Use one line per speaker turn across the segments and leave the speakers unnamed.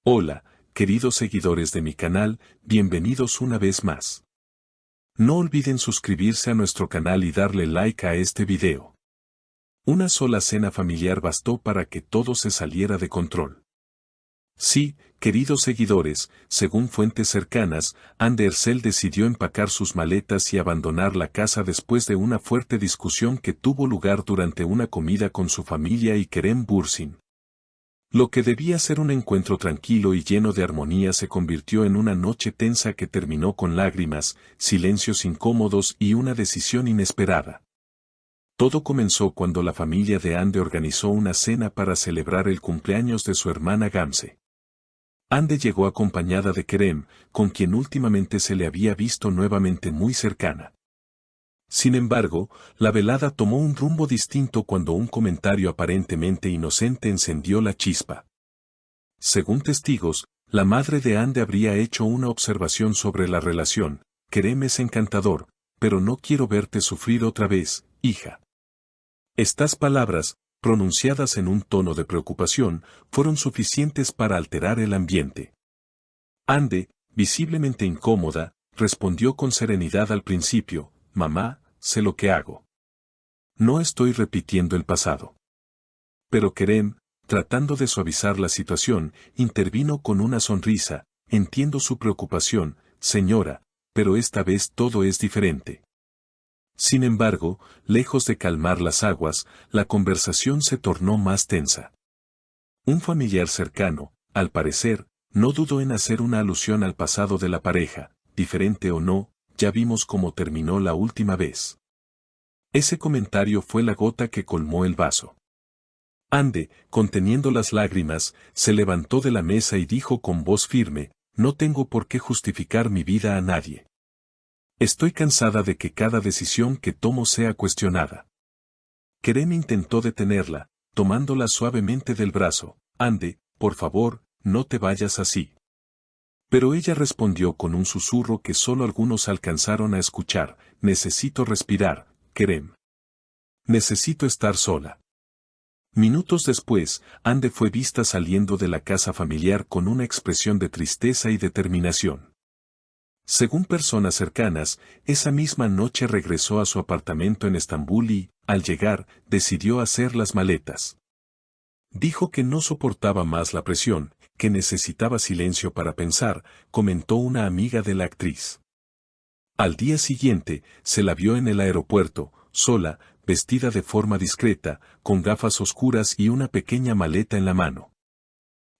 Hola, queridos seguidores de mi canal, bienvenidos una vez más. No olviden suscribirse a nuestro canal y darle like a este video. Una sola cena familiar bastó para que todo se saliera de control. Sí, queridos seguidores, según fuentes cercanas, Andersel decidió empacar sus maletas y abandonar la casa después de una fuerte discusión que tuvo lugar durante una comida con su familia y Kerem Bürsin. Lo que debía ser un encuentro tranquilo y lleno de armonía se convirtió en una noche tensa que terminó con lágrimas, silencios incómodos y una decisión inesperada. Todo comenzó cuando la familia de Ande organizó una cena para celebrar el cumpleaños de su hermana Gamze. Ande llegó acompañada de Kerem, con quien últimamente se le había visto nuevamente muy cercana. Sin embargo, la velada tomó un rumbo distinto cuando un comentario aparentemente inocente encendió la chispa. Según testigos, la madre de Ande habría hecho una observación sobre la relación: Kerem es encantador, pero no quiero verte sufrir otra vez, hija. Estas palabras, pronunciadas en un tono de preocupación, fueron suficientes para alterar el ambiente. Ande, visiblemente incómoda, respondió con serenidad al principio: mamá, sé lo que hago. No estoy repitiendo el pasado. Pero Kerem, tratando de suavizar la situación, intervino con una sonrisa: entiendo su preocupación, señora, pero esta vez todo es diferente. Sin embargo, lejos de calmar las aguas, la conversación se tornó más tensa. Un familiar cercano, al parecer, no dudó en hacer una alusión al pasado de la pareja: diferente o no, ya vimos cómo terminó la última vez. Ese comentario fue la gota que colmó el vaso. Ande, conteniendo las lágrimas, se levantó de la mesa y dijo con voz firme: no tengo por qué justificar mi vida a nadie. Estoy cansada de que cada decisión que tomo sea cuestionada. Kerem intentó detenerla, tomándola suavemente del brazo: Ande, por favor, no te vayas así. Pero ella respondió con un susurro que solo algunos alcanzaron a escuchar: necesito respirar, Kerem. Necesito estar sola. Minutos después, Ande fue vista saliendo de la casa familiar con una expresión de tristeza y determinación. Según personas cercanas, esa misma noche regresó a su apartamento en Estambul y, al llegar, decidió hacer las maletas. Dijo que no soportaba más la presión, que necesitaba silencio para pensar, comentó una amiga de la actriz. Al día siguiente, se la vio en el aeropuerto, sola, vestida de forma discreta, con gafas oscuras y una pequeña maleta en la mano.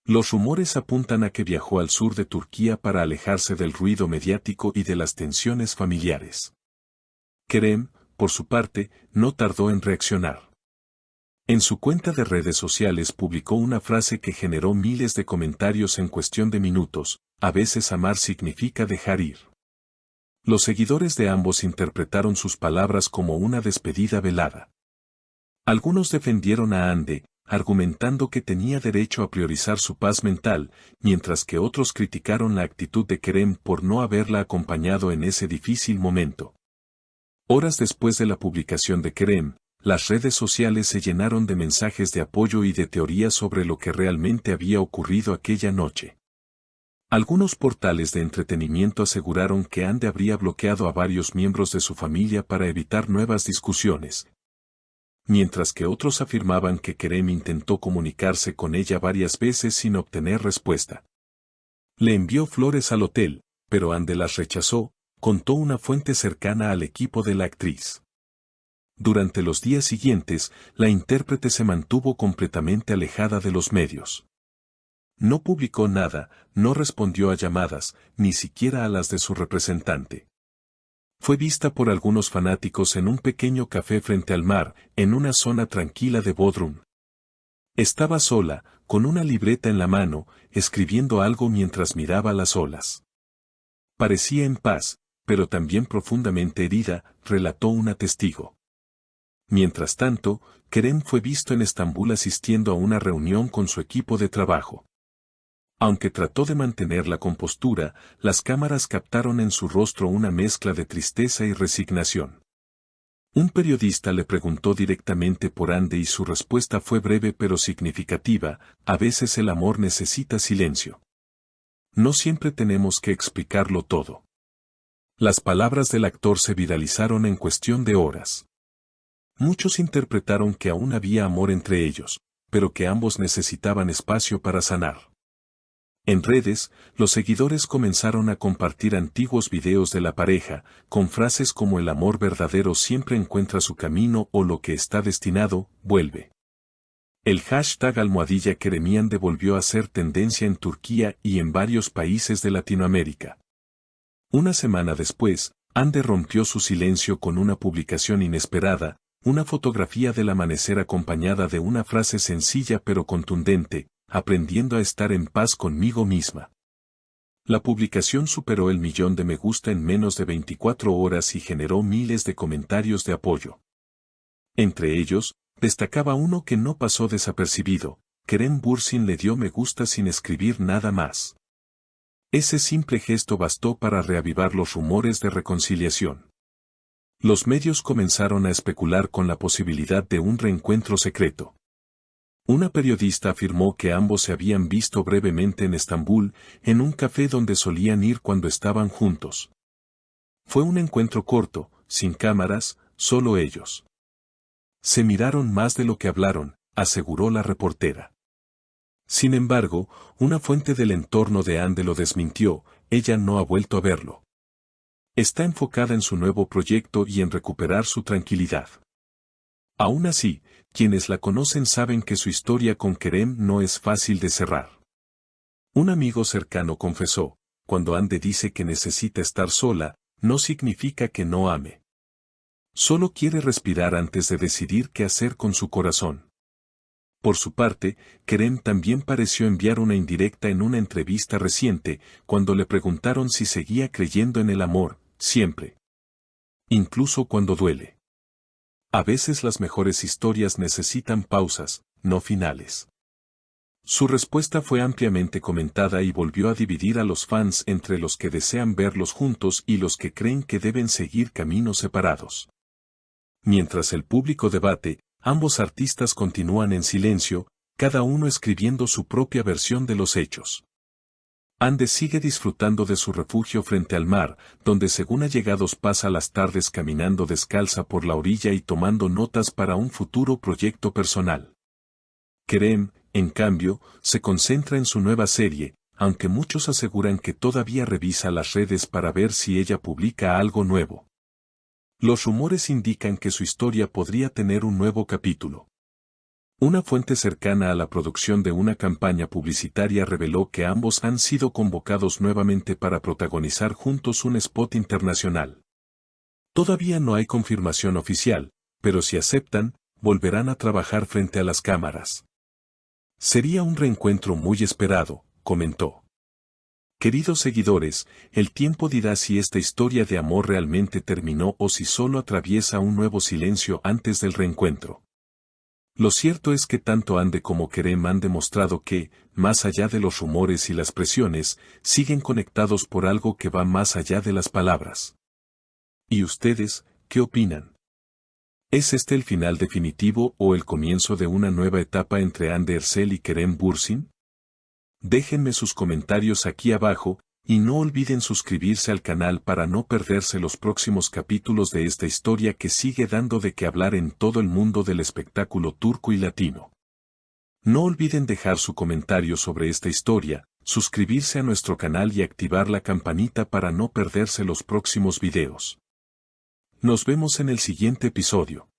Los rumores apuntan a que viajó al sur de Turquía para alejarse del ruido mediático y de las tensiones familiares. Kerem, por su parte, no tardó en reaccionar. En su cuenta de redes sociales publicó una frase que generó miles de comentarios en cuestión de minutos: a veces amar significa dejar ir. Los seguidores de ambos interpretaron sus palabras como una despedida velada. Algunos defendieron a Ande, argumentando que tenía derecho a priorizar su paz mental, mientras que otros criticaron la actitud de Kerem por no haberla acompañado en ese difícil momento. Horas después de la publicación de Kerem, las redes sociales se llenaron de mensajes de apoyo y de teorías sobre lo que realmente había ocurrido aquella noche. Algunos portales de entretenimiento aseguraron que Ande habría bloqueado a varios miembros de su familia para evitar nuevas discusiones, mientras que otros afirmaban que Kerem intentó comunicarse con ella varias veces sin obtener respuesta. Le envió flores al hotel, pero Ande las rechazó, contó una fuente cercana al equipo de la actriz. Durante los días siguientes, la intérprete se mantuvo completamente alejada de los medios. No publicó nada, no respondió a llamadas, ni siquiera a las de su representante. Fue vista por algunos fanáticos en un pequeño café frente al mar, en una zona tranquila de Bodrum. Estaba sola, con una libreta en la mano, escribiendo algo mientras miraba las olas. Parecía en paz, pero también profundamente herida, relató una testigo. Mientras tanto, Kerem fue visto en Estambul asistiendo a una reunión con su equipo de trabajo. Aunque trató de mantener la compostura, las cámaras captaron en su rostro una mezcla de tristeza y resignación. Un periodista le preguntó directamente por Ande y su respuesta fue breve pero significativa: a veces el amor necesita silencio. No siempre tenemos que explicarlo todo. Las palabras del actor se viralizaron en cuestión de horas. Muchos interpretaron que aún había amor entre ellos, pero que ambos necesitaban espacio para sanar. En redes, los seguidores comenzaron a compartir antiguos videos de la pareja, con frases como el amor verdadero siempre encuentra su camino o lo que está destinado, vuelve. El hashtag #Keremian volvió a ser tendencia en Turquía y en varios países de Latinoamérica. Una semana después, Hande rompió su silencio con una publicación inesperada, una fotografía del amanecer acompañada de una frase sencilla pero contundente: aprendiendo a estar en paz conmigo misma. La publicación superó el 1.000.000 de me gusta en menos de 24 horas y generó miles de comentarios de apoyo. Entre ellos, destacaba uno que no pasó desapercibido: Kerem Bürsin le dio me gusta sin escribir nada más. Ese simple gesto bastó para reavivar los rumores de reconciliación. Los medios comenzaron a especular con la posibilidad de un reencuentro secreto. Una periodista afirmó que ambos se habían visto brevemente en Estambul, en un café donde solían ir cuando estaban juntos. Fue un encuentro corto, sin cámaras, solo ellos. Se miraron más de lo que hablaron, aseguró la reportera. Sin embargo, una fuente del entorno de Hande lo desmintió: ella no ha vuelto a verlo. Está enfocada en su nuevo proyecto y en recuperar su tranquilidad. Aún así, quienes la conocen saben que su historia con Kerem no es fácil de cerrar. Un amigo cercano confesó: cuando Hande dice que necesita estar sola, no significa que no ame. Solo quiere respirar antes de decidir qué hacer con su corazón. Por su parte, Kerem también pareció enviar una indirecta en una entrevista reciente, cuando le preguntaron si seguía creyendo en el amor, siempre. Incluso cuando duele. A veces las mejores historias necesitan pausas, no finales. Su respuesta fue ampliamente comentada y volvió a dividir a los fans entre los que desean verlos juntos y los que creen que deben seguir caminos separados. Mientras el público debate, ambos artistas continúan en silencio, cada uno escribiendo su propia versión de los hechos. Hande sigue disfrutando de su refugio frente al mar, donde según allegados pasa las tardes caminando descalza por la orilla y tomando notas para un futuro proyecto personal. Kerem, en cambio, se concentra en su nueva serie, aunque muchos aseguran que todavía revisa las redes para ver si ella publica algo nuevo. Los rumores indican que su historia podría tener un nuevo capítulo. Una fuente cercana a la producción de una campaña publicitaria reveló que ambos han sido convocados nuevamente para protagonizar juntos un spot internacional. Todavía no hay confirmación oficial, pero si aceptan, volverán a trabajar frente a las cámaras. Sería un reencuentro muy esperado, comentó. Queridos seguidores, el tiempo dirá si esta historia de amor realmente terminó o si solo atraviesa un nuevo silencio antes del reencuentro. Lo cierto es que tanto Hande como Kerem han demostrado que, más allá de los rumores y las presiones, siguen conectados por algo que va más allá de las palabras. ¿Y ustedes, qué opinan? ¿Es este el final definitivo o el comienzo de una nueva etapa entre Hande Erçel y Kerem Bürsin? Déjenme sus comentarios aquí abajo, y no olviden suscribirse al canal para no perderse los próximos capítulos de esta historia que sigue dando de qué hablar en todo el mundo del espectáculo turco y latino. No olviden dejar su comentario sobre esta historia, suscribirse a nuestro canal y activar la campanita para no perderse los próximos videos. Nos vemos en el siguiente episodio.